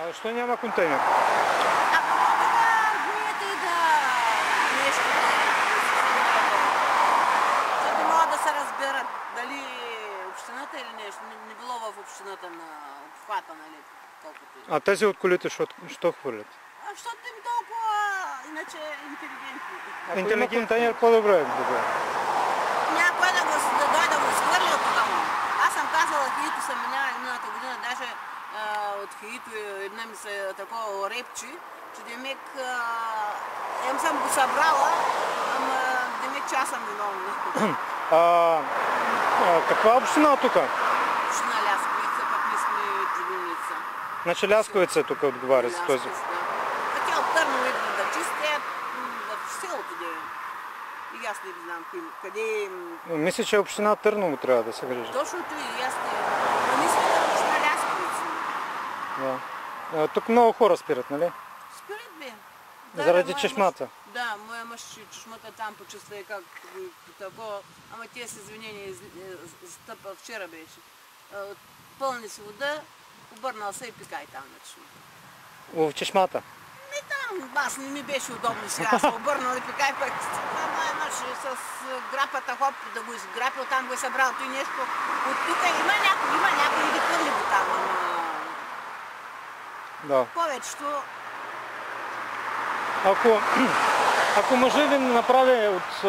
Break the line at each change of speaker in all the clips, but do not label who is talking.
Защо няма контейнер?
Гоните да нещо за да могат да се разберат дали общината или нещо. Не било в общината на обхвата, нали, колкото и.
А тези от колите, що хвърлят?
Защото им толкова, иначе интелигентни.
Ако има контейнер, по-добре е.
Някой да дойде да го изхвърли от тук. Аз съм казала, Хиито съм минала миналата година, даже от Хиито една ми се такова репчи, че демек съм го събрала, ама демек че аз съм виновна.
Каква община тук?
Община Лясковица, пък ние сме Джилиница.
Значи Лясковица тук отговаря за този.
Така от Търново идват да чистят в селото, де. И аз не знам къде.
Мисля, че община Търново трябва да се грижи.
Точното и аз не. Но мисля да община Лясковица.
Да. Тук много хора спират, нали?
Спират бе.
Заради чешмата.
Да, моя мъж чешмата там почувства и как такова. Ама тия с извинения стъпа вчера беше. Пълни с вода, обърнал се и пикай там на чешмата.
В чешмата?
Там аз не ми беше удобно сега, аз се обърнал и пикай пък. Моя мъж с грапата хоп да го изграпил, там го е събрал той нещо. От тук има някой и ги хвърли го там.
Да.
Повечето.
Ако може ли направи от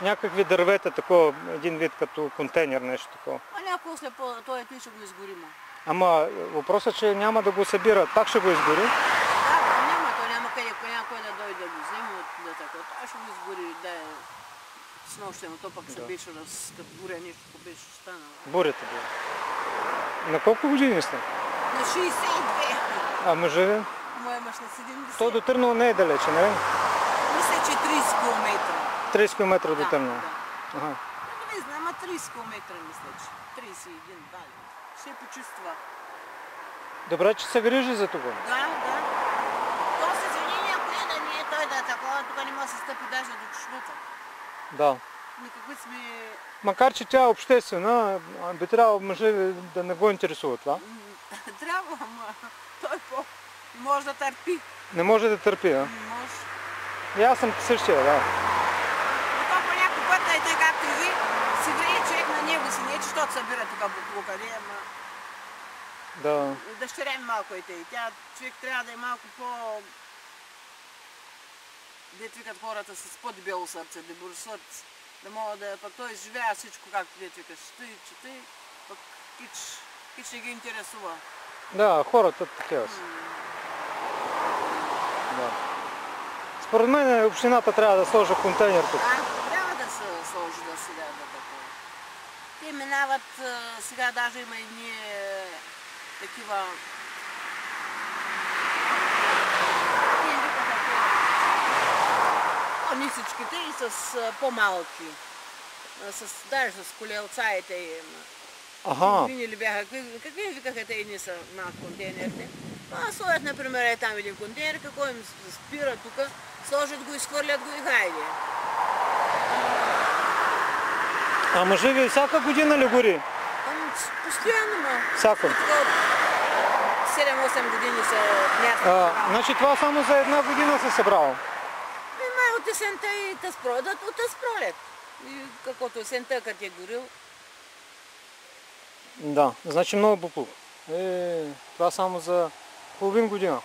някакви дървета, такова, един вид като контейнер, нещо такова?
А някой след той ще го изгорим.
Ама въпросът, че няма да го събира, пак ще го изгори?
Да, няма къде някой да дойде да го вземе от такова. Това ще го изгори, да е с нощем, то пък се беше като буря нещо, ако беше станало.
Бурята била. На колко години сте?
На 62.
А мъжа ви?
Моя мъж на 70.
То до Търново не е далече, нали?
Мисля, че 30 км.
30 км до Търново.
Да.
Ага.
Не знам, а 30 км мисля, че. 31, да. Ще почувства.
Добре, че се грижи за това.
Да. То с извинение, ако е да не е той да е такова, тук не може да се стъпи даже до чешмата.
Да.
Никакви сме...
Макар, че тя е обществена, би трябвало мъжа да не го интересува това.
Трябва, ама той може да търпи.
Не може да търпи, да?
Не може.
И аз съм същия, да.
Но то по някой път е така, както и ви, си врее човек на него си, не че защото събира тук буклука, ама...
Да.
Дъщеря ми малко е тъй. Тя човек трябва да е малко по... Дет викат хората с по-дебело сърце, дебело сърце. Да мога да... Пък той изживява всичко, както дет викаш. Чете, пък кич не ги интересува.
Да, хората такива са. Да. Според мен общината трябва да сложи контейнер тук.
Трябва да се сложи да сега да такова. Те минават, сега даже има едни такива... Нисичките и с по-малки. Даже с колелцаите и...
Ага.
Винили бяха. Какви им викаха те едни са малко контейнерите? Сложат, например, е там един контейнер, какво им спира тук, сложат го, изхвърлят го и хайде.
А мъжа ви всяка година ли гори?
Постоянно, ма.
Всяка.
7-8 години са място.
Значи това само за една година се събрало?
Май от есента и тъс пролет. И каквото есента, като е горил.
Да, значи много буклук. Това само за половин година.